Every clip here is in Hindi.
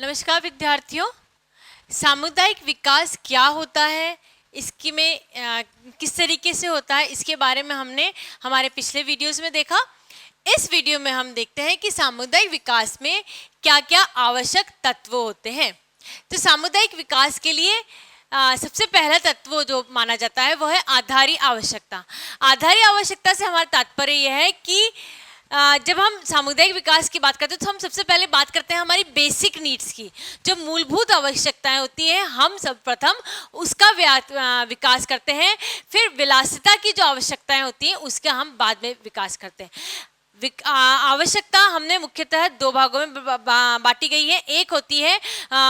नमस्कार विद्यार्थियों। सामुदायिक विकास क्या होता है, इसकी में किस तरीके से होता है, इसके बारे में हमने हमारे पिछले वीडियोस में देखा। इस वीडियो में हम देखते हैं कि सामुदायिक विकास में क्या क्या आवश्यक तत्व होते हैं। तो सामुदायिक विकास के लिए सबसे पहला तत्व जो माना जाता है वह है आधारी आवश्यकता। आधारी आवश्यकता से हमारा तात्पर्य यह है कि जब हम सामुदायिक विकास की बात करते हैं तो हम सबसे पहले बात करते हैं हमारी बेसिक नीड्स की। जो मूलभूत आवश्यकताएं होती हैं हम सब प्रथम उसका विकास करते हैं, फिर विलासिता की जो आवश्यकताएं होती हैं उसका हम बाद में विकास करते हैं। आवश्यकता हमने मुख्यतः दो भागों में बांटी गई है। एक होती है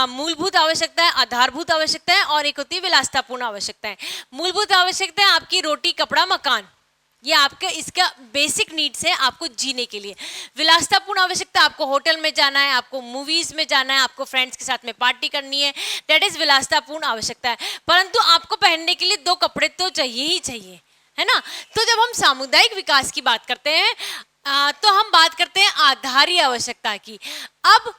मूलभूत आवश्यकताएं, आधारभूत आवश्यकताएं, और एक होती है विलासितापूर्ण आवश्यकताएं। मूलभूत आवश्यकताएं आपकी रोटी, कपड़ा, मकान, ये आपके इसका बेसिक नीड्स है आपको जीने के लिए। विलासितापूर्ण आवश्यकता आपको होटल में जाना है, आपको मूवीज में जाना है, आपको फ्रेंड्स के साथ में पार्टी करनी है, दैट इज विलासितापूर्ण आवश्यकता है। परंतु आपको पहनने के लिए दो कपड़े तो चाहिए ही चाहिए, है ना। तो जब हम सामुदायिक विकास की बात करते हैं तो हम बात करते हैं आधारी आवश्यकता की। अब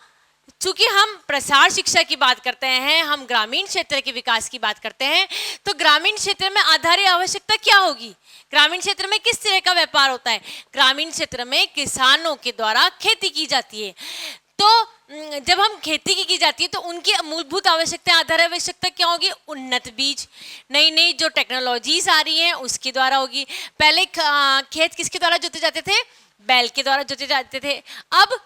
चूंकि हम प्रसार शिक्षा की बात करते हैं, हम ग्रामीण क्षेत्र के विकास की बात करते हैं, तो ग्रामीण क्षेत्र में आधारी आवश्यकता क्या होगी? ग्रामीण क्षेत्र में किस तरह का व्यापार होता है? ग्रामीण क्षेत्र में किसानों के द्वारा खेती की जाती है। तो जब हम खेती की जाती है तो उनकी मूलभूत आवश्यकता, आधार आवश्यकता क्या होगी? उन्नत बीज, नई नई जो टेक्नोलॉजीज आ रही हैं उसके द्वारा होगी। पहले खेत किसके द्वारा जोते जाते थे? बैल के द्वारा जोते जाते थे। अब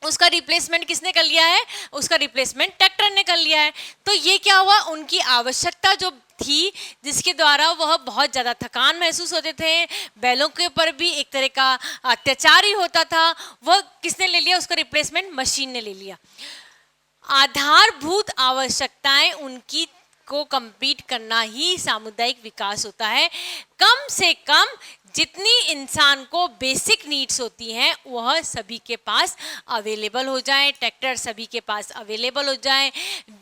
उसका रिप्लेसमेंट किसने कर लिया है? उसका रिप्लेसमेंट ट्रैक्टर ने कर लिया है। तो ये क्या हुआ, उनकी आवश्यकता जो थी जिसके द्वारा वह बहुत ज़्यादा थकान महसूस होते थे, बैलों के ऊपर भी एक तरह का अत्याचार ही होता था, वह किसने ले लिया? उसका रिप्लेसमेंट मशीन ने ले लिया। आधारभूत आवश्यकताएं उनकी को कंप्लीट करना ही सामुदायिक विकास होता है। कम से कम जितनी इंसान को बेसिक नीड्स होती हैं वह सभी के पास अवेलेबल हो जाए। ट्रैक्टर सभी के पास अवेलेबल हो जाए,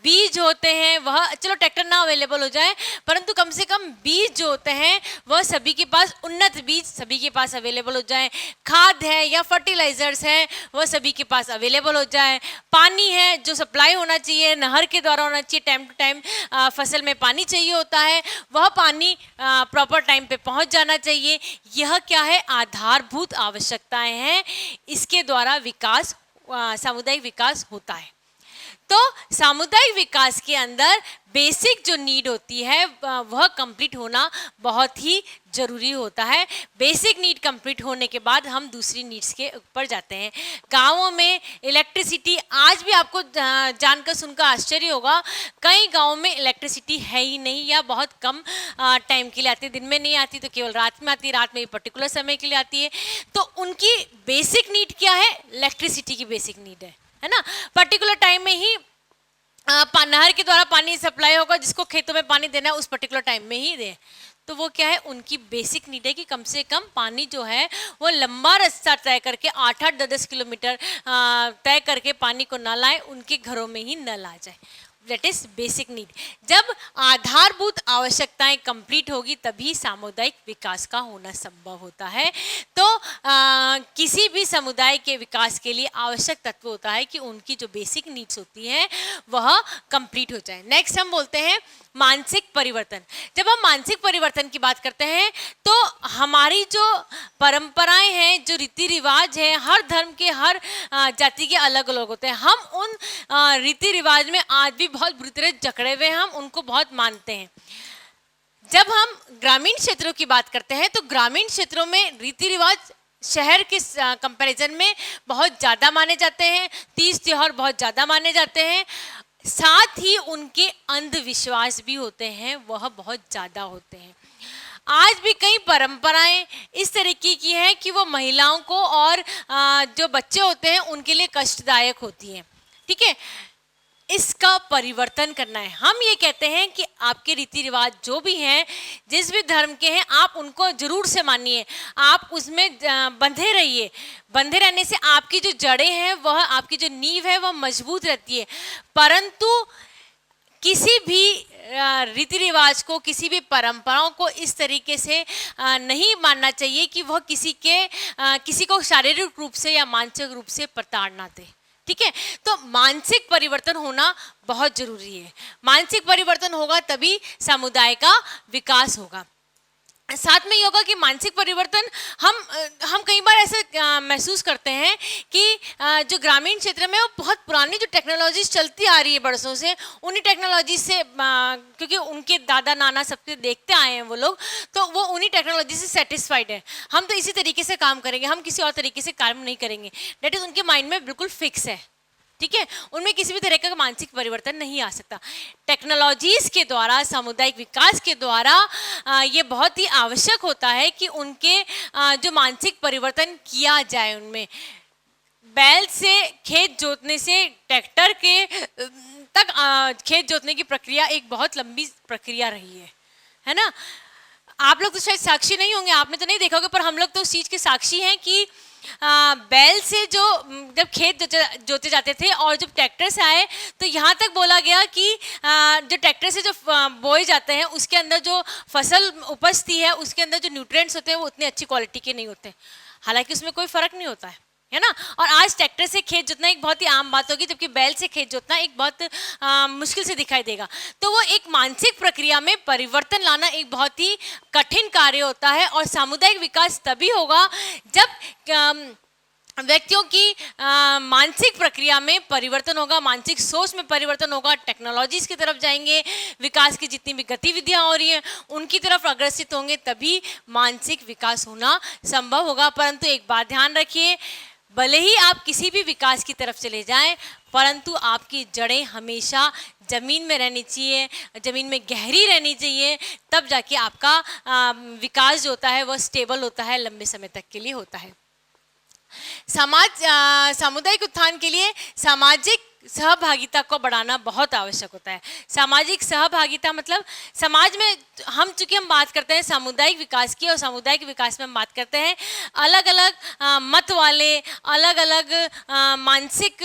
बीज होते हैं वह, चलो ट्रैक्टर ना अवेलेबल हो जाए परंतु कम से कम बीज जो होते हैं वह सभी के पास, उन्नत बीज सभी के पास अवेलेबल हो जाए। खाद है या फर्टिलाइजर्स हैं वह सभी के पास अवेलेबल हो जाए। पानी है जो सप्लाई होना चाहिए, नहर के द्वारा होना चाहिए, टाइम टू टाइम फसल में पानी चाहिए होता है, वह पानी प्रॉपर टाइम पे पहुंच जाना चाहिए। यह क्या है? आधारभूत आवश्यकताएं हैं, इसके द्वारा विकास, सामुदायिक विकास होता है। तो सामुदायिक विकास के अंदर बेसिक जो नीड होती है वह कंप्लीट होना बहुत ही ज़रूरी होता है। बेसिक नीड कंप्लीट होने के बाद हम दूसरी नीड्स के ऊपर जाते हैं। गांवों में इलेक्ट्रिसिटी, आज भी आपको जानकर सुनकर आश्चर्य होगा, कई गांवों में इलेक्ट्रिसिटी है ही नहीं या बहुत कम टाइम के लिए आती है। दिन में नहीं आती तो केवल रात में आती है, रात में पर्टिकुलर समय के लिए आती है। तो उनकी बेसिक नीड क्या है? इलेक्ट्रिसिटी की बेसिक नीड है ना। पर्टिकुलर टाइम में ही नहर के द्वारा पानी सप्लाई होगा, जिसको खेतों में पानी देना है उस पर्टिकुलर टाइम में ही दे। तो वो क्या है? उनकी बेसिक नीड है कि कम से कम पानी जो है वो लंबा रास्ता तय करके 8-8, 10-10 किलोमीटर तय करके पानी को न लाए, उनके घरों में ही नल आ जाए। That is basic need. जब आधारभूत आवश्यकताएं कंप्लीट होगी तभी सामुदायिक विकास का होना संभव होता है। तो किसी भी समुदाय के विकास के लिए आवश्यक तत्व होता है कि उनकी जो बेसिक नीड्स होती हैं वह कंप्लीट हो जाए। नेक्स्ट हम बोलते हैं मानसिक परिवर्तन। जब हम मानसिक परिवर्तन की बात करते हैं तो हमारी जो परंपराएं हैं, जो रीति रिवाज हैं, हर धर्म के, हर जाति के अलग अलग होते हैं। हम उन रीति रिवाज में आज भी बहुत बुरी तरह जकड़े हुए हैं, हम उनको बहुत मानते हैं। जब हम ग्रामीण क्षेत्रों की बात करते हैं तो ग्रामीण क्षेत्रों में रीति रिवाज शहर के कंपैरिजन में बहुत ज़्यादा माने जाते हैं, तीज त्योहार बहुत ज़्यादा माने जाते हैं, साथ ही उनके अंधविश्वास भी होते हैं वह बहुत ज़्यादा होते हैं। आज भी कई परंपराएं इस तरीके की हैं कि वो महिलाओं को और जो बच्चे होते हैं उनके लिए कष्टदायक होती हैं। ठीक है, इसका परिवर्तन करना है। हम ये कहते हैं कि आपके रीति रिवाज जो भी हैं, जिस भी धर्म के हैं, आप उनको जरूर से मानिए, आप उसमें बंधे रहिए। बंधे रहने से आपकी जो जड़ें हैं वह, आपकी जो नींव है वह मजबूत रहती है। परंतु किसी भी रीति रिवाज को, किसी भी परंपराओं को इस तरीके से नहीं मानना चाहिए कि वह किसी को शारीरिक रूप से या मानसिक रूप से प्रताड़ना दे। ठीक है। तो मानसिक परिवर्तन होना बहुत जरूरी है। मानसिक परिवर्तन होगा तभी समुदाय का विकास होगा। साथ में ये होगा कि मानसिक परिवर्तन हम कई बार ऐसे महसूस करते हैं कि जो ग्रामीण क्षेत्र में वो बहुत पुरानी जो टेक्नोलॉजीज चलती आ रही है बरसों से, उन्हीं टेक्नोलॉजी से क्योंकि उनके दादा नाना सबके देखते आए हैं वो लोग, तो वो उन्हीं टेक्नोलॉजी से सेटिस्फाइड है। हम तो इसी तरीके से काम करेंगे, हम किसी और तरीके से काम नहीं करेंगे। डेट इज उनके माइंड में बिल्कुल फिक्स है, ठीक है। उनमें किसी भी तरह का मानसिक परिवर्तन नहीं आ सकता। टेक्नोलॉजीज के द्वारा, सामुदायिक विकास के द्वारा ये बहुत ही आवश्यक होता है कि उनके जो मानसिक परिवर्तन किया जाए उनमें। बैल से खेत जोतने से ट्रैक्टर के तक खेत जोतने की प्रक्रिया एक बहुत लंबी प्रक्रिया रही है ना। आप लोग तो शायद साक्षी नहीं होंगे, आपने तो नहीं देखा होगा, पर हम लोग तो उस चीज़ के साक्षी हैं कि बैल से जो जब खेत जोते जाते थे और जब ट्रैक्टर से आए तो यहाँ तक बोला गया कि जो ट्रैक्टर से जो बोए जाते हैं उसके अंदर जो फसल उपजती है उसके अंदर जो न्यूट्रिएंट्स होते हैं वो उतनी अच्छी क्वालिटी के नहीं होते, हालांकि उसमें कोई फर्क नहीं होता है ना। और आज ट्रैक्टर से खेत जोतना एक बहुत ही आम बात होगी, जबकि बैल से खेत जोतना एक बहुत मुश्किल से दिखाई देगा। तो वो एक मानसिक प्रक्रिया में परिवर्तन लाना एक बहुत ही कठिन कार्य होता है। और सामुदायिक विकास तभी होगा जब व्यक्तियों की मानसिक प्रक्रिया में परिवर्तन होगा, मानसिक सोच में परिवर्तन होगा, टेक्नोलॉजीज की तरफ जाएंगे, विकास की जितनी भी गतिविधियां हो रही हैं उनकी तरफ अग्रसित होंगे, तभी मानसिक विकास होना संभव होगा। परंतु एक बात ध्यान रखिए, भले ही आप किसी भी विकास की तरफ चले जाएं, परंतु आपकी जड़ें हमेशा ज़मीन में रहनी चाहिए, ज़मीन में गहरी रहनी चाहिए, तब जाके आपका विकास जो होता है वह स्टेबल होता है, लंबे समय तक के लिए होता है। सामुदायिक उत्थान के लिए सामाजिक सहभागिता को बढ़ाना बहुत आवश्यक होता है। सामाजिक सहभागिता मतलब समाज में चूंकि हम बात करते हैं सामुदायिक विकास की, और सामुदायिक विकास में हम बात करते हैं अलग अलग मत वाले, अलग अलग मानसिक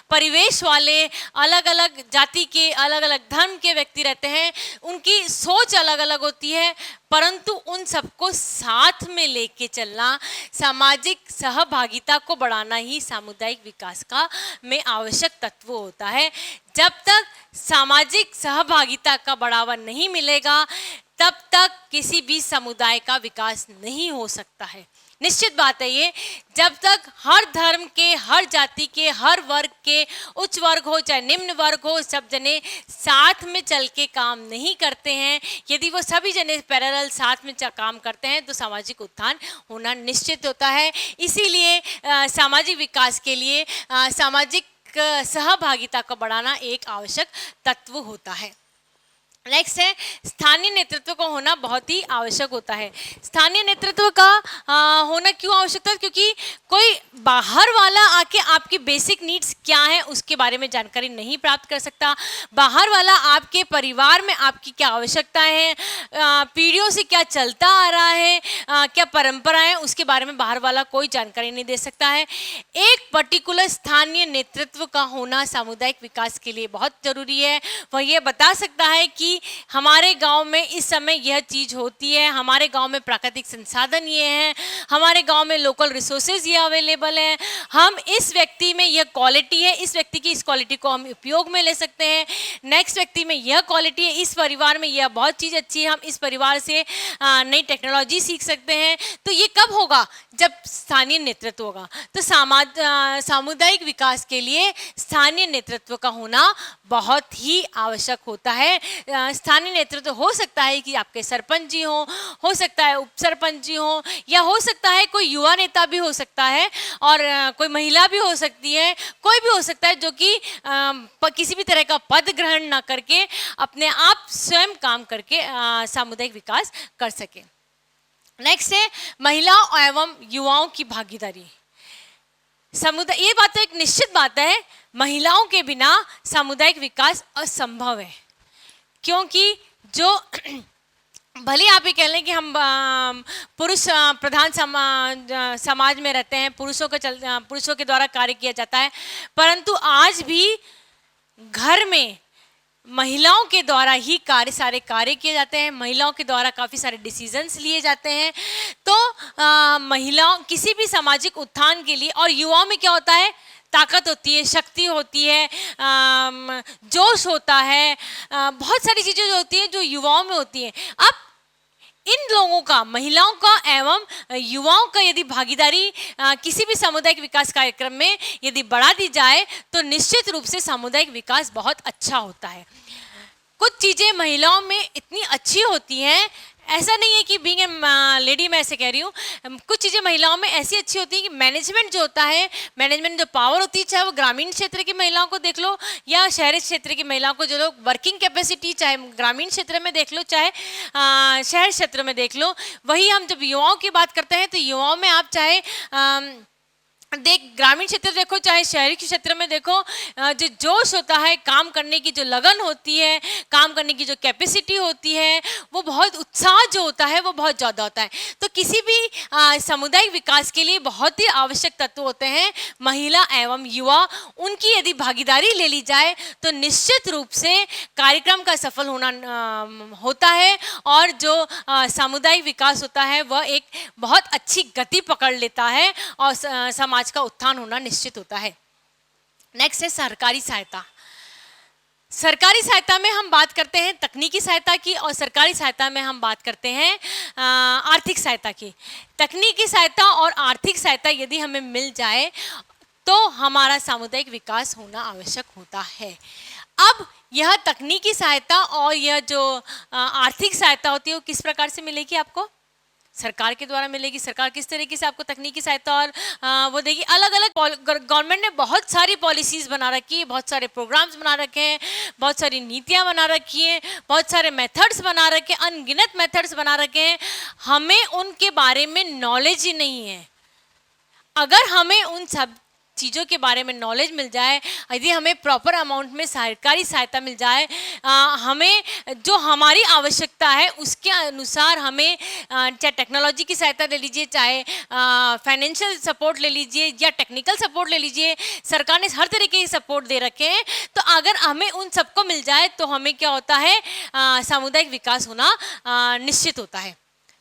परिवेश वाले, अलग अलग जाति के, अलग अलग धर्म के व्यक्ति रहते हैं, उनकी सोच अलग अलग होती है, परंतु उन सबको साथ में लेके चलना, सामाजिक सहभागिता को बढ़ाना ही सामुदायिक विकास का में आवश्यक तत्व होता है। जब तक सामाजिक सहभागिता का बढ़ावा नहीं मिलेगा तब तक किसी भी समुदाय का विकास नहीं हो सकता है। निश्चित बात है ये, जब तक हर धर्म के, हर जाति के, हर वर्ग के, उच्च वर्ग हो चाहे निम्न वर्ग हो, सब जने साथ में चल के काम नहीं करते हैं, यदि वो सभी जने पैरेलल साथ में काम करते हैं तो सामाजिक उत्थान होना निश्चित होता है। इसीलिए सामाजिक विकास के लिए सामाजिक सहभागिता को बढ़ाना एक आवश्यक तत्व होता है। नेक्स्ट है स्थानीय नेतृत्व का होना बहुत ही आवश्यक होता है। स्थानीय नेतृत्व का होना क्यों आवश्यक है? क्योंकि कोई बाहर वाला आके आपकी बेसिक नीड्स क्या है उसके बारे में जानकारी नहीं प्राप्त कर सकता। बाहर वाला आपके परिवार में आपकी क्या आवश्यकताएं हैं, पीढ़ियों से क्या चलता आ रहा है, क्या परंपराएं, उसके बारे में बाहर वाला कोई जानकारी नहीं दे सकता है। एक पर्टिकुलर स्थानीय नेतृत्व का होना सामुदायिक विकास के लिए बहुत जरूरी है। वह ये बता सकता है कि हमारे गांव में इस समय यह चीज होती है, हमारे गांव में प्राकृतिक संसाधन ये हैं, हमारे गांव में लोकल रिसोर्सेज ये अवेलेबल हैं, हम इस व्यक्ति में यह क्वालिटी है, इस व्यक्ति की इस क्वालिटी को हम उपयोग में ले सकते हैं, नेक्स्ट व्यक्ति में यह क्वालिटी है, इस परिवार में यह बहुत चीज़ अच्छी है, हम इस परिवार से नई टेक्नोलॉजी सीख सकते हैं। तो ये कब होगा? जब स्थानीय नेतृत्व होगा। तो सामुदायिक विकास के लिए स्थानीय नेतृत्व का होना बहुत ही आवश्यक होता है। स्थानीय नेतृत्व हो सकता है कि आपके सरपंच जी हो सकता है उप सरपंच जी हो, या हो सकता है कोई युवा नेता भी हो सकता है, और कोई महिला भी हो सकती है, कोई भी हो सकता है जो कि किसी भी तरह का पद ग्रहण ना करके अपने आप स्वयं काम करके सामुदायिक विकास कर सके। नेक्स्ट है महिलाओं एवं युवाओं की भागीदारी। समुदाय, ये बात तो एक निश्चित बात है, महिलाओं के बिना सामुदायिक विकास असंभव है। क्योंकि जो भले आप ये कह लें कि हम पुरुष प्रधान समाज में रहते हैं, पुरुषों के द्वारा कार्य किया जाता है, परंतु आज भी घर में महिलाओं के द्वारा ही सारे कार्य किए जाते हैं, महिलाओं के द्वारा काफ़ी सारे डिसीजंस लिए जाते हैं। तो महिलाओं किसी भी सामाजिक उत्थान के लिए, और युवाओं में क्या होता है, ताकत होती है, शक्ति होती है, जोश होता है, बहुत सारी चीज़ें जो होती हैं जो युवाओं में होती हैं। अब इन लोगों का, महिलाओं का एवं युवाओं का यदि भागीदारी किसी भी सामुदायिक विकास कार्यक्रम में यदि बढ़ा दी जाए तो निश्चित रूप से सामुदायिक विकास बहुत अच्छा होता है। कुछ चीज़ें महिलाओं में इतनी अच्छी होती हैं, ऐसा नहीं है कि बीइंग ए लेडी मैं ऐसे कह रही हूँ, कुछ चीज़ें महिलाओं में ऐसी अच्छी होती है कि मैनेजमेंट जो होता है, मैनेजमेंट जो पावर होती है, चाहे वो ग्रामीण क्षेत्र की महिलाओं को देख लो या शहरी क्षेत्र की महिलाओं को, जो लोग वर्किंग कैपेसिटी चाहे ग्रामीण क्षेत्र में देख लो चाहे शहर क्षेत्र में देख लो। वही हम जब युवाओं की बात करते हैं तो युवाओं में आप चाहे ग्रामीण क्षेत्र देखो चाहे शहरी क्षेत्र में देखो, जो जोश होता है, काम करने की जो लगन होती है, काम करने की जो कैपेसिटी होती है, वो बहुत उत्साह जो होता है वो बहुत ज़्यादा होता है। तो किसी भी सामुदायिक विकास के लिए बहुत ही आवश्यक तत्व होते हैं महिला एवं युवा। उनकी यदि भागीदारी ले ली जाए तो निश्चित रूप से कार्यक्रम का सफल होना होता है और जो सामुदायिक विकास होता है वह एक बहुत अच्छी गति पकड़ लेता है और समाज का उत्थान होना निश्चित होता है। नेक्स्ट है सरकारी सहायता। सरकारी सहायता में हम बात करते हैं तकनीकी सहायता की और सरकारी सहायता में हम बात करते हैं आर्थिक सहायता की। तकनीकी सहायता और आर्थिक सहायता यदि हमें मिल जाए तो हमारा सामुदायिक विकास होना आवश्यक होता है। अब यह तकनीकी सहायता और यह जो आर्थिक सहायता होती है वो किस प्रकार से मिलेगी? आपको सरकार के द्वारा मिलेगी। सरकार किस तरीके से आपको तकनीकी सहायता और वो देगी? अलग अलग गवर्नमेंट ने बहुत सारी पॉलिसीज़ बना रखी है, बहुत सारे प्रोग्राम्स बना रखे हैं, बहुत सारी नीतियां बना रखी हैं, बहुत सारे मेथड्स बना रखे हैं, अनगिनत मेथड्स बना रखे हैं। हमें उनके बारे में नॉलेज ही नहीं है। अगर हमें उन सब चीज़ों के बारे में नॉलेज मिल जाए, यदि हमें प्रॉपर अमाउंट में सरकारी सहायता मिल जाए, हमें जो हमारी आवश्यकता है उसके अनुसार हमें चाहे टेक्नोलॉजी की सहायता ले लीजिए, चाहे फाइनेंशियल सपोर्ट ले लीजिए या टेक्निकल सपोर्ट ले लीजिए, सरकार ने हर तरीके के सपोर्ट दे रखे हैं। तो अगर हमें उन सबको मिल जाए तो हमें क्या होता है, सामुदायिक विकास होना निश्चित होता है।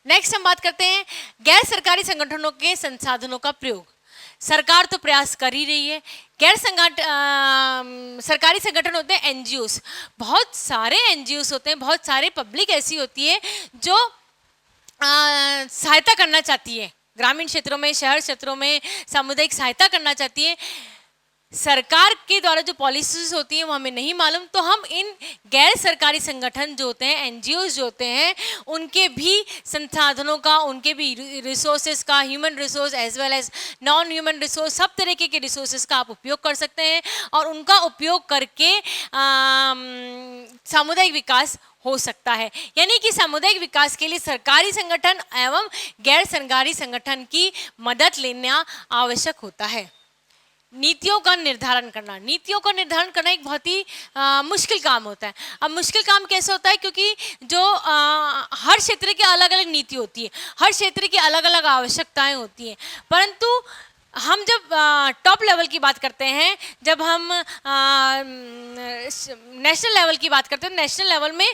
नेक्स्ट हम बात करते हैं गैर सरकारी संगठनों के संसाधनों का प्रयोग। सरकार तो प्रयास कर ही रही है। गैर सरकारी संगठन होते हैं एनजीओस, बहुत सारे एनजीओस होते हैं, बहुत सारे पब्लिक ऐसी होती है जो सहायता करना चाहती है, ग्रामीण क्षेत्रों में, शहर क्षेत्रों में सामुदायिक सहायता करना चाहती है। सरकार के द्वारा जो पॉलिसीज होती हैं वो हमें नहीं मालूम, तो हम इन गैर सरकारी संगठन जो होते हैं, एनजीओज जो होते हैं, उनके भी संसाधनों का, उनके भी रिसोर्सेज का, human resource as well as non human resource, सब तरीके के रिसोर्सेज का आप उपयोग कर सकते हैं और उनका उपयोग करके सामुदायिक विकास हो सकता है। यानी कि सामुदायिक विकास के लिए सरकारी संगठन एवं गैर सरकारी संगठन की मदद लेना आवश्यक होता है। नीतियों का निर्धारण करना, नीतियों का निर्धारण करना एक बहुत ही मुश्किल काम होता है। अब मुश्किल काम कैसे होता है? क्योंकि जो हर क्षेत्र की अलग अलग नीति होती है, हर क्षेत्र की अलग अलग आवश्यकताएं होती हैं, परंतु हम जब टॉप लेवल की बात करते हैं, जब हम नेशनल लेवल की बात करते हैं, नेशनल लेवल में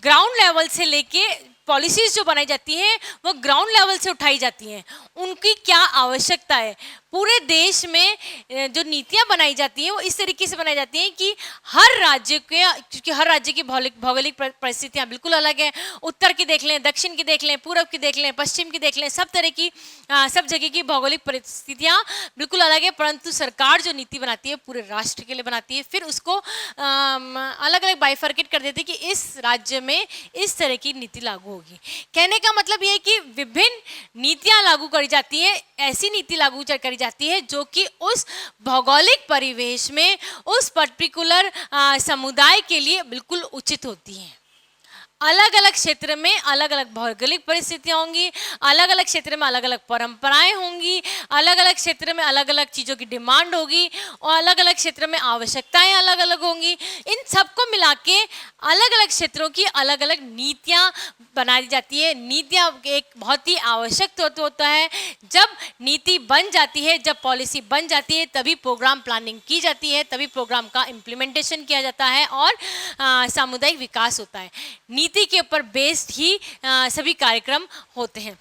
ग्राउंड लेवल से लेके पॉलिसीज़ जो बनाई जाती हैं वो ग्राउंड लेवल से उठाई जाती हैं। उनकी क्या आवश्यकता है, पूरे देश में जो नीतियां बनाई जाती हैं वो इस तरीके से बनाई जाती हैं कि हर राज्य के, क्योंकि हर राज्य की भौगोलिक परिस्थितियां बिल्कुल अलग हैं, उत्तर की देख लें, दक्षिण की देख लें, पूर्व की देख लें, पश्चिम की देख लें, सब तरह की सब जगह की भौगोलिक परिस्थितियां बिल्कुल अलग है। परंतु सरकार जो नीति बनाती है पूरे राष्ट्र के लिए बनाती है, फिर उसको अलग अलग बाइफर्केट कर देती है कि इस राज्य में इस तरह की नीति लागू होगी। कहने का मतलब ये है कि विभिन्न नीतियां लागू करी जाती हैं, ऐसी नीति लागू करी जाती है जो कि उस भौगोलिक परिवेश में, उस पर्टिकुलर समुदाय के लिए बिल्कुल उचित होती हैं। अलग अलग क्षेत्र में अलग अलग भौगोलिक परिस्थितियाँ होंगी, अलग अलग क्षेत्र में अलग अलग परंपराएं होंगी, अलग अलग क्षेत्र में अलग अलग चीज़ों की डिमांड होगी और अलग अलग क्षेत्र में आवश्यकताएं अलग अलग होंगी। इन सबको मिला के अलग अलग क्षेत्रों की अलग अलग नीतियाँ बनाई जाती है। नीतियाँ एक बहुत ही आवश्यक तत्व होता है। जब नीति बन जाती है, जब पॉलिसी बन जाती है, तभी प्रोग्राम प्लानिंग की जाती है, तभी प्रोग्राम का इम्प्लीमेंटेशन किया जाता है और सामुदायिक विकास होता है। नीति के ऊपर बेस्ड ही सभी कार्यक्रम होते हैं।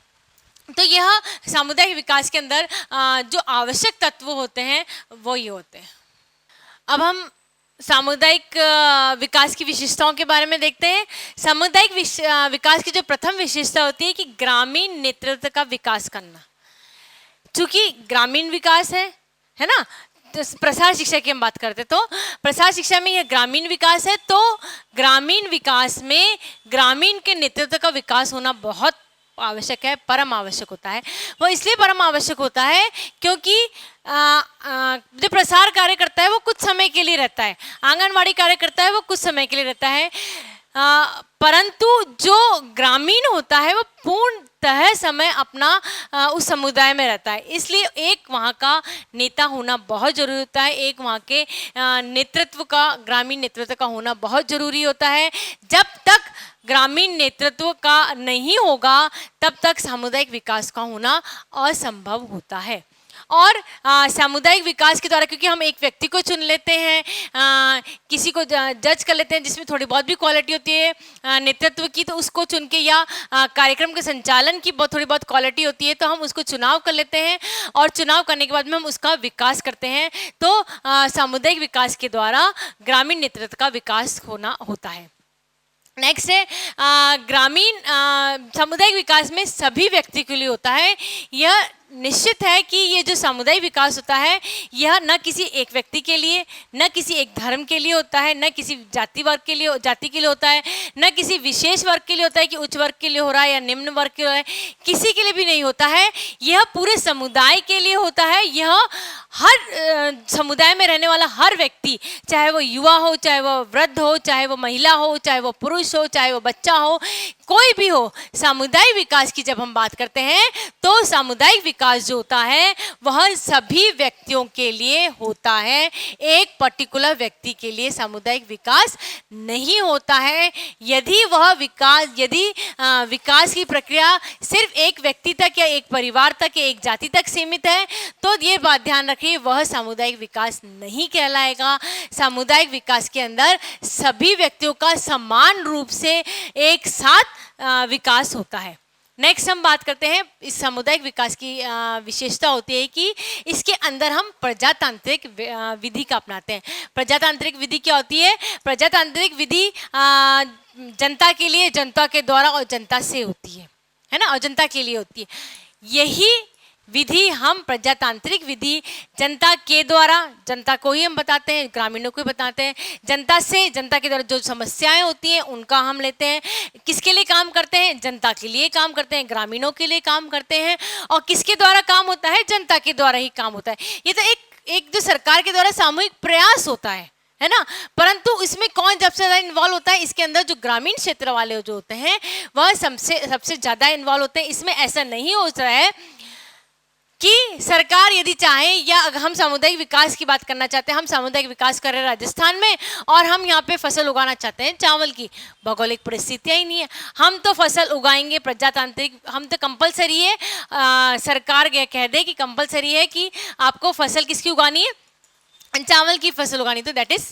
तो यह सामुदायिक विकास के अंदर जो आवश्यक तत्व होते हैं वो ये होते हैं। अब हम सामुदायिक विकास की विशेषताओं के बारे में देखते हैं। सामुदायिक विकास की जो प्रथम विशेषता होती है कि ग्रामीण नेतृत्व का विकास करना। चूंकि ग्रामीण विकास है ना, तो प्रसार शिक्षा की हम बात करते तो प्रसार शिक्षा में यह ग्रामीण विकास है, तो ग्रामीण विकास में ग्रामीण के नेतृत्व का विकास होना बहुत आवश्यक है, परम आवश्यक होता है। वो इसलिए परम आवश्यक होता है क्योंकि जो प्रसार कार्य करता है वो कुछ समय के लिए रहता है, आंगनवाड़ी कार्य करता है वो कुछ समय के लिए रहता है, परंतु जो ग्रामीण होता है वो पूर्णतः समय अपना उस समुदाय में रहता है। इसलिए एक वहाँ का नेता होना बहुत जरूरी होता है, एक वहाँ के नेतृत्व का, ग्रामीण नेतृत्व का होना बहुत जरूरी होता है। जब तक ग्रामीण नेतृत्व का नहीं होगा तब तक सामुदायिक विकास का होना असंभव होता है। और सामुदायिक विकास के द्वारा, क्योंकि हम एक व्यक्ति को चुन लेते हैं, किसी को जज कर लेते हैं जिसमें थोड़ी बहुत भी क्वालिटी होती है नेतृत्व की, तो उसको चुन के, या कार्यक्रम के संचालन की थोड़ी बहुत क्वालिटी होती है तो हम उसको चुनाव कर लेते हैं, और चुनाव करने के बाद में हम उसका विकास करते हैं। तो सामुदायिक विकास के द्वारा ग्रामीण नेतृत्व का विकास होता है। नेक्स्ट है ग्रामीण सामुदायिक विकास में सभी व्यक्ति के लिए होता है। यह निश्चित है कि ये जो सामुदायिक विकास होता है यह न किसी एक व्यक्ति के लिए, न किसी एक धर्म के लिए होता है, न किसी जाति के लिए होता है, न किसी विशेष वर्ग के लिए होता है कि उच्च वर्ग के लिए हो रहा है या निम्न वर्ग के लिए हो रहा है, किसी के लिए भी नहीं होता है। यह पूरे समुदाय के लिए होता है। यह हर समुदाय में रहने वाला हर व्यक्ति, चाहे वो युवा हो, चाहे वो वृद्ध हो, चाहे वो महिला हो, चाहे वो पुरुष हो, चाहे वो बच्चा हो, कोई भी हो, सामुदायिक विकास की जब हम बात करते हैं तो सामुदायिक विकास जो होता है वह सभी व्यक्तियों के लिए होता है, एक पर्टिकुलर व्यक्ति के लिए सामुदायिक विकास नहीं होता है। यदि विकास की प्रक्रिया सिर्फ एक व्यक्ति तक या एक परिवार तक या एक जाति तक सीमित है तो ये बात ध्यान रखिए, वह सामुदायिक विकास नहीं कहलाएगा। सामुदायिक विकास के अंदर सभी व्यक्तियों का समान रूप से एक साथ विकास होता है। नेक्स्ट हम बात करते हैं, इस सामुदायिक विकास की विशेषता होती है कि इसके अंदर हम प्रजातांत्रिक विधि का अपनाते हैं। प्रजातांत्रिक विधि क्या होती है? प्रजातांत्रिक विधि जनता के लिए, जनता के द्वारा और जनता से होती है ना, और जनता के लिए होती है। यही विधि हम प्रजातांत्रिक विधि जनता के द्वारा, जनता को ही हम बताते हैं, ग्रामीणों को ही बताते हैं, जनता से, जनता के द्वारा जो समस्याएं होती हैं उनका हम लेते हैं। किसके लिए काम करते हैं? जनता के लिए काम करते हैं, ग्रामीणों के लिए काम करते हैं। और किसके द्वारा काम होता है? जनता के द्वारा ही काम होता है। ये तो एक जो सरकार के द्वारा सामूहिक प्रयास होता है ना, परंतु इसमें कौन सबसे ज़्यादा इन्वॉल्व होता है? इसके अंदर जो ग्रामीण क्षेत्र वाले जो होते हैं वह सबसे ज़्यादा इन्वॉल्व होते हैं। इसमें ऐसा नहीं हो रहा है कि सरकार यदि चाहे, या हम सामुदायिक विकास की बात करना चाहते हैं, हम सामुदायिक विकास कर रहे हैं राजस्थान में और हम यहाँ पे फसल उगाना चाहते हैं चावल की, भौगोलिक परिस्थितियाँ ही नहीं है, हम तो फसल उगाएंगे प्रजातांत्रिक, हम तो कंपलसरी है, सरकार ये कह दे कि कंपलसरी है कि आपको फसल किसकी उगानी है? चावल की फसल उगानी, तो दैट इज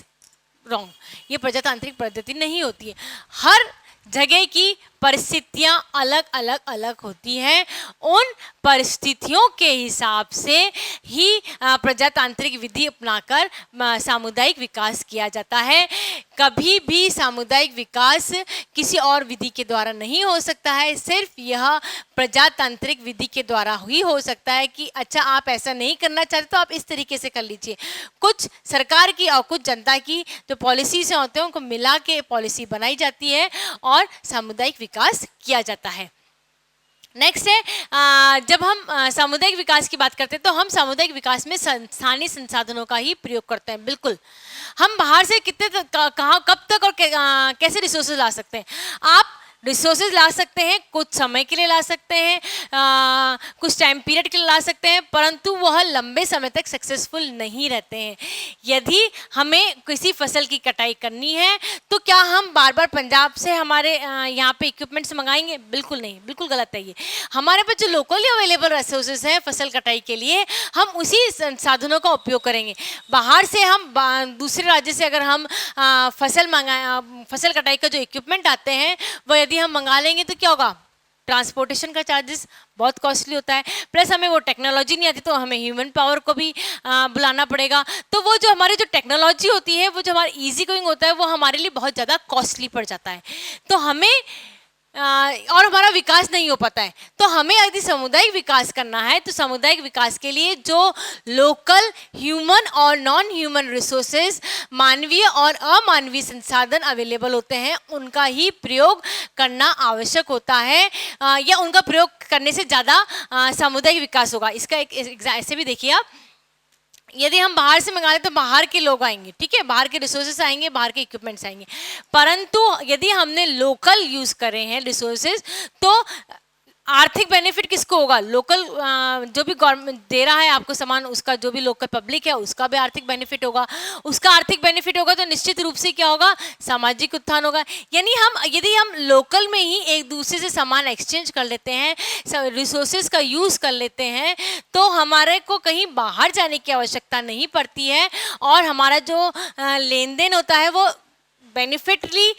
रॉन्ग। ये प्रजातांत्रिक पद्धति नहीं होती है। हर जगह की परिस्थितियां अलग होती हैं, उन परिस्थितियों के हिसाब से ही प्रजातांत्रिक विधि अपनाकर सामुदायिक विकास किया जाता है। कभी भी सामुदायिक विकास किसी और विधि के द्वारा नहीं हो सकता है, सिर्फ यह प्रजातांत्रिक विधि के द्वारा ही हो सकता है कि अच्छा आप ऐसा नहीं करना चाहते तो आप इस तरीके से कर लीजिए। कुछ सरकार की और कुछ जनता की जो पॉलिसीज होते हैं उनको मिला के पॉलिसी बनाई जाती है और सामुदायिक विकास किया जाता है। नेक्स्ट है, जब हम सामुदायिक विकास की बात करते हैं तो हम सामुदायिक विकास में स्थानीय संसाधनों का ही प्रयोग करते हैं। बिल्कुल, हम बाहर से कितने कहाँ, कब तक और कैसे रिसोर्सेज ला सकते हैं? आप रिसोर्सेज ला सकते हैं, कुछ समय के लिए ला सकते हैं, कुछ टाइम पीरियड के लिए ला सकते हैं, परंतु वह लंबे समय तक सक्सेसफुल नहीं रहते हैं। यदि हमें किसी फसल की कटाई करनी है तो क्या हम बार बार पंजाब से हमारे यहाँ पे इक्विपमेंट्स मंगाएंगे? बिल्कुल नहीं, बिल्कुल गलत है ये। हमारे पास जो लोकली अवेलेबल रिसोर्सेज हैं फसल कटाई के लिए, हम उसी साधनों का उपयोग करेंगे। बाहर से हम दूसरे राज्य से अगर हम फसल कटाई का जो इक्विपमेंट आते हैं वह यदि हम मंगा लेंगे तो क्या होगा? ट्रांसपोर्टेशन का चार्जेस बहुत कॉस्टली होता है, प्लस हमें वो टेक्नोलॉजी नहीं आती तो हमें ह्यूमन पावर को भी बुलाना पड़ेगा। तो वो जो हमारी जो टेक्नोलॉजी होती है, वो जो हमारा इजी गोइंग होता है, वो हमारे लिए बहुत ज़्यादा कॉस्टली पड़ जाता है। तो हमें और हमारा विकास नहीं हो पाता है। तो हमें यदि सामुदायिक विकास करना है तो सामुदायिक विकास के लिए जो लोकल ह्यूमन और नॉन ह्यूमन रिसोर्सेज, मानवीय और अमानवीय संसाधन अवेलेबल होते हैं, उनका ही प्रयोग करना आवश्यक होता है, या उनका प्रयोग करने से ज़्यादा सामुदायिक विकास होगा। इसका एक ऐसे भी देखिए आप, यदि हम बाहर से मंगा लें तो बाहर के लोग आएंगे, ठीक है, बाहर के रिसोर्सेस आएंगे, बाहर के इक्विपमेंट्स आएंगे, परंतु यदि हमने लोकल यूज करे हैं रिसोर्सेज तो आर्थिक बेनिफिट किसको होगा? लोकल जो भी गवर्नमेंट दे रहा है आपको सामान, उसका जो भी लोकल पब्लिक है उसका भी आर्थिक बेनिफिट होगा। उसका आर्थिक बेनिफिट होगा तो निश्चित रूप से क्या होगा? सामाजिक उत्थान होगा। यानी यदि हम लोकल में ही एक दूसरे से सामान एक्सचेंज कर लेते हैं, रिसोर्सेज का यूज़ कर लेते हैं, तो हमारे को कहीं बाहर जाने की आवश्यकता नहीं पड़ती है और हमारा जो लेन देन होता है वो बेनिफिटली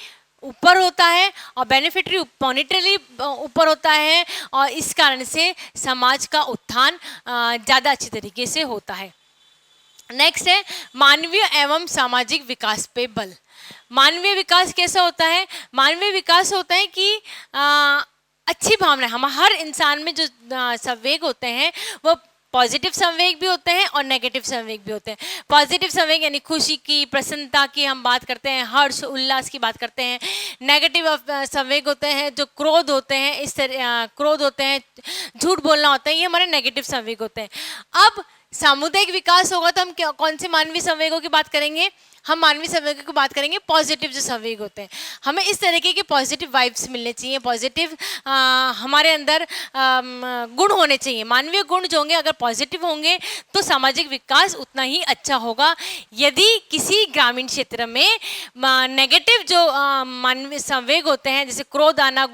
ऊपर होता है और बेनिफिटरी मॉनिटरी ऊपर होता है, और इस कारण से समाज का उत्थान ज़्यादा अच्छी तरीके से होता है। नेक्स्ट है मानवीय एवं सामाजिक विकास पे बल। मानवीय विकास कैसा होता है? मानवीय विकास होता है कि अच्छी भावना, हम हर इंसान में जो संवेग होते हैं वो पॉजिटिव संवेग भी होते हैं और नेगेटिव संवेग भी होते हैं। पॉजिटिव संवेग यानी खुशी की, प्रसन्नता की हम बात करते हैं, हर्ष उल्लास की बात करते हैं। नेगेटिव संवेग होते हैं जो क्रोध होते हैं, इस तरह क्रोध होते हैं, झूठ बोलना होता है, ये हमारे नेगेटिव संवेग होते हैं। अब सामुदायिक विकास होगा तो हम कौन से मानवीय संवेगों की बात करेंगे? हम मानवीय संवेगों की बात करेंगे पॉजिटिव जो संवेग होते हैं। हमें इस तरीके के पॉजिटिव वाइब्स मिलने चाहिए, पॉजिटिव हमारे अंदर गुण होने चाहिए। मानवीय गुण जो होंगे अगर पॉजिटिव होंगे तो सामाजिक विकास उतना ही अच्छा होगा। यदि किसी ग्रामीण क्षेत्र में नेगेटिव जो मानवीय संवेग होते हैं, जैसे क्रोध आना,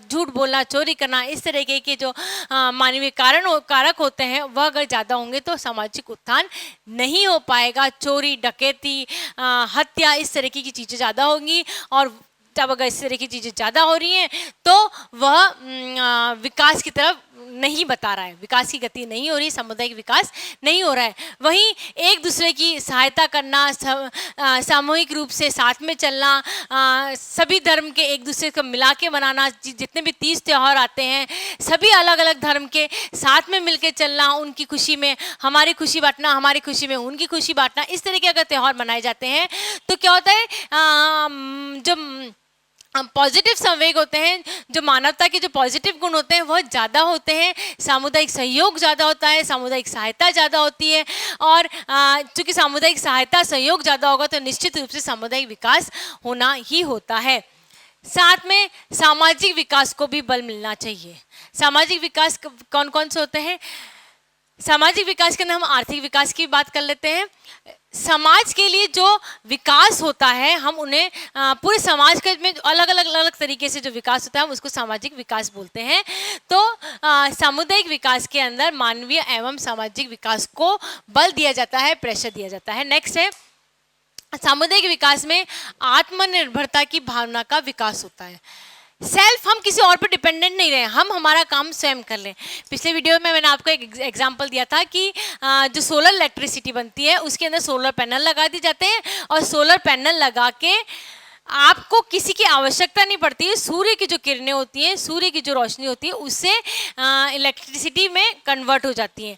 झूठ बोलना, चोरी करना, इस तरीके के जो मानवीय कारक होते हैं वह अगर ज़्यादा होंगे तो सामाजिक उत्थान नहीं हो पाएगा। चोरी, डकैती, हत्या, इस तरीके की चीज़ें ज़्यादा होंगी, और जब अगर इस तरह की चीज़ें ज़्यादा हो रही हैं तो वह विकास की तरफ नहीं बता रहा है, विकास की गति नहीं हो रही, सामुदायिक विकास नहीं हो रहा है। वहीं एक दूसरे की सहायता करना, सामूहिक रूप से साथ में चलना, सभी धर्म के एक दूसरे को मिला के मनाना, जितने भी तीज त्यौहार आते हैं सभी अलग अलग धर्म के साथ में मिलके चलना, उनकी खुशी में हमारी खुशी बांटना, हमारी खुशी में उनकी खुशी बांटना, इस तरह के अगर त्यौहार मनाए जाते हैं तो क्या होता है, जो पॉजिटिव संवेग होते हैं, जो मानवता के जो पॉजिटिव गुण होते हैं वह ज़्यादा होते हैं, सामुदायिक सहयोग ज़्यादा होता है, सामुदायिक सहायता ज़्यादा होती है, और चूँकि सामुदायिक सहायता सहयोग ज़्यादा होगा तो निश्चित रूप से सामुदायिक विकास होना ही होता है। साथ में सामाजिक विकास को भी बल मिलना चाहिए। सामाजिक विकास कौन कौन से होते हैं? सामाजिक विकास के अंदर हम आर्थिक विकास की बात कर लेते हैं। समाज के लिए जो विकास होता है हम उन्हें पूरे समाज के में अलग अलग तरीके से जो विकास होता है हम उसको सामाजिक विकास बोलते हैं। तो सामुदायिक विकास के अंदर मानवीय एवं सामाजिक विकास को बल दिया जाता है, प्रेशर दिया जाता है। नेक्स्ट है सामुदायिक विकास में आत्मनिर्भरता की भावना का विकास होता है। सेल्फ, हम किसी और पर डिपेंडेंट नहीं रहे, हम हमारा काम स्वयं कर लें। पिछले वीडियो में मैंने आपको एक एग्जांपल दिया था कि जो सोलर इलेक्ट्रिसिटी बनती है उसके अंदर सोलर पैनल लगा दिए जाते हैं, और सोलर पैनल लगा के आपको किसी की आवश्यकता नहीं पड़ती है। सूर्य की जो किरणें होती हैं, सूर्य की जो रोशनी होती है उससे इलेक्ट्रिसिटी में कन्वर्ट हो जाती हैं।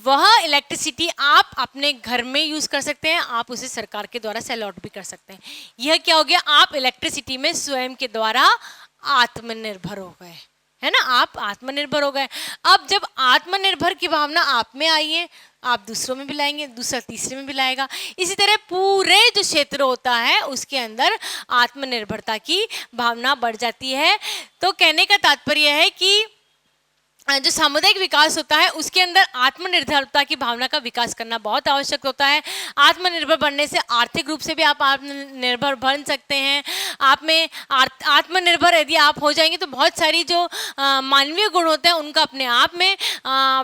वह इलेक्ट्रिसिटी आप अपने घर में यूज़ कर सकते हैं, आप उसे सरकार के द्वारा सेल आउट भी कर सकते हैं। यह क्या हो गया? आप इलेक्ट्रिसिटी में स्वयं के द्वारा आत्मनिर्भर हो गए, है ना, आप आत्मनिर्भर हो गए। अब जब आत्मनिर्भर की भावना आप में आई है, आप दूसरों में भी लाएंगे, दूसरा तीसरे में भी लाएगा। इसी तरह पूरे जो क्षेत्र होता है उसके अंदर आत्मनिर्भरता की भावना बढ़ जाती है। तो कहने का तात्पर्य है कि जो सामुदायिक विकास होता है उसके अंदर आत्मनिर्भरता की भावना का विकास करना बहुत आवश्यक होता है। आत्मनिर्भर बनने से आर्थिक रूप से भी आप आत्मनिर्भर बन सकते हैं। आप में आत्मनिर्भर यदि आप हो जाएंगे तो बहुत सारी जो मानवीय गुण होते हैं उनका अपने आप में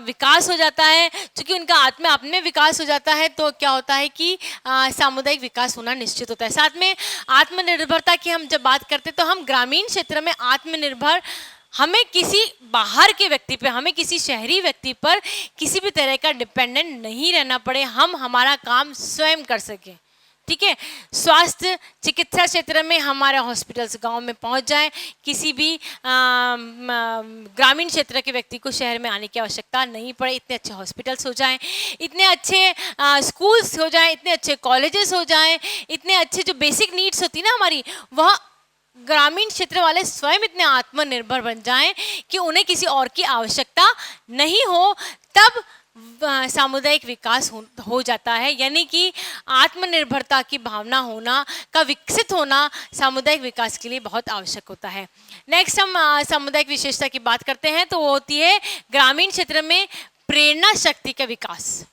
विकास हो जाता है। क्योंकि उनका आप में विकास हो जाता है तो क्या होता है कि सामुदायिक विकास होना निश्चित होता है। साथ में आत्मनिर्भरता की हम जब बात करते हैं तो हम ग्रामीण क्षेत्र में आत्मनिर्भर हमें किसी बाहर के व्यक्ति पे, हमें किसी शहरी व्यक्ति पर किसी भी तरह का डिपेंडेंट नहीं रहना पड़े, हम हमारा काम स्वयं कर सकें। ठीक है, स्वास्थ्य चिकित्सा क्षेत्र में हमारे हॉस्पिटल्स गांव में पहुंच जाएं, किसी भी ग्रामीण क्षेत्र के व्यक्ति को शहर में आने की आवश्यकता नहीं पड़े, इतने अच्छे हॉस्पिटल्स हो जाएं, इतने अच्छे स्कूल्स हो जाएं, इतने अच्छे कॉलेजेस हो जाएं, इतने अच्छे जो बेसिक नीड्स होती ना हमारी, वह ग्रामीण क्षेत्र वाले स्वयं इतने आत्मनिर्भर बन जाएं कि उन्हें किसी और की आवश्यकता नहीं हो, तब सामुदायिक विकास हो जाता है। यानी कि आत्मनिर्भरता की भावना होना का विकसित होना सामुदायिक विकास के लिए बहुत आवश्यक होता है। नेक्स्ट हम सामुदायिक विशेषता की बात करते हैं, तो वो होती है ग्रामीण क्षेत्र में प्रेरणा शक्ति का विकास।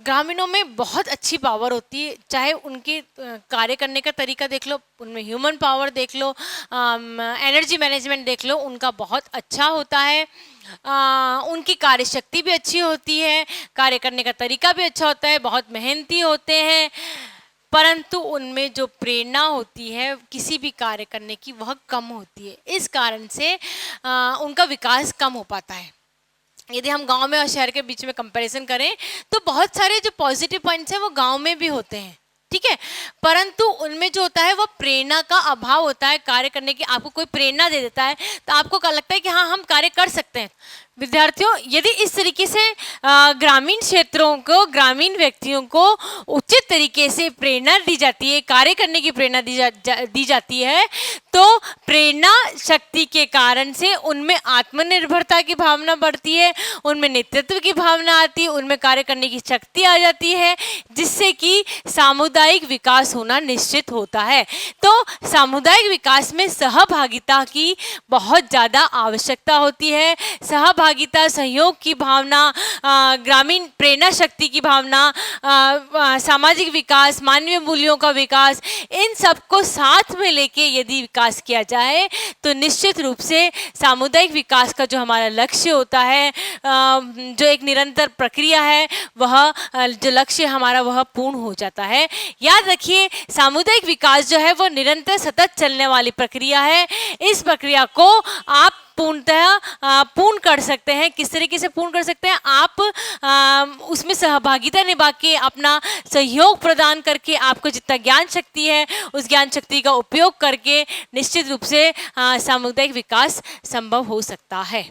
ग्रामीणों में बहुत अच्छी पावर होती है, चाहे उनके कार्य करने का तरीका देख लो, उनमें ह्यूमन पावर देख लो, एनर्जी मैनेजमेंट देख लो, उनका बहुत अच्छा होता है, उनकी कार्य शक्ति भी अच्छी होती है, कार्य करने का तरीका भी अच्छा होता है, बहुत मेहनती होते हैं, परंतु उनमें जो प्रेरणा होती है किसी भी कार्य करने की वह कम होती है। इस कारण से उनका विकास कम हो पाता है। यदि हम गांव में और शहर के बीच में कंपैरिजन करें तो बहुत सारे जो पॉजिटिव पॉइंट्स हैं वो गांव में भी होते हैं, ठीक है, परंतु उनमें जो होता है वो प्रेरणा का अभाव होता है कार्य करने की। आपको कोई प्रेरणा दे देता है तो आपको क्या लगता है कि हाँ हम कार्य कर सकते हैं। विद्यार्थियों, यदि इस तरीके से ग्रामीण क्षेत्रों को, ग्रामीण व्यक्तियों को उचित तरीके से प्रेरणा दी जाती है, कार्य करने की प्रेरणा दी जाती है, तो प्रेरणा शक्ति के कारण से उनमें आत्मनिर्भरता की भावना बढ़ती है, उनमें नेतृत्व की भावना आती है, उनमें कार्य करने की शक्ति आ जाती है, जिससे कि सामुदायिक विकास होना निश्चित होता है। तो सामुदायिक विकास में सहभागिता की बहुत ज़्यादा आवश्यकता होती है। सहभागिता, सहयोग की भावना, ग्रामीण प्रेरणा शक्ति की भावना, सामाजिक विकास, मानवीय मूल्यों का विकास, इन सबको साथ में लेके यदि विकास किया जाए तो निश्चित रूप से सामुदायिक विकास का जो हमारा लक्ष्य होता है, जो एक निरंतर प्रक्रिया है, वह जो लक्ष्य हमारा वह पूर्ण हो जाता है। याद रखिए, सामुदायिक विकास जो है वो निरंतर सतत चलने वाली प्रक्रिया है। इस प्रक्रिया को आप पूर्णतः पूर्ण कर सकते हैं। किस तरीके से पूर्ण कर सकते हैं? आप उसमें सहभागिता निभा के, अपना सहयोग प्रदान करके, आपको जितना ज्ञान शक्ति है उस ज्ञान शक्ति का उपयोग करके निश्चित रूप से सामुदायिक विकास संभव हो सकता है।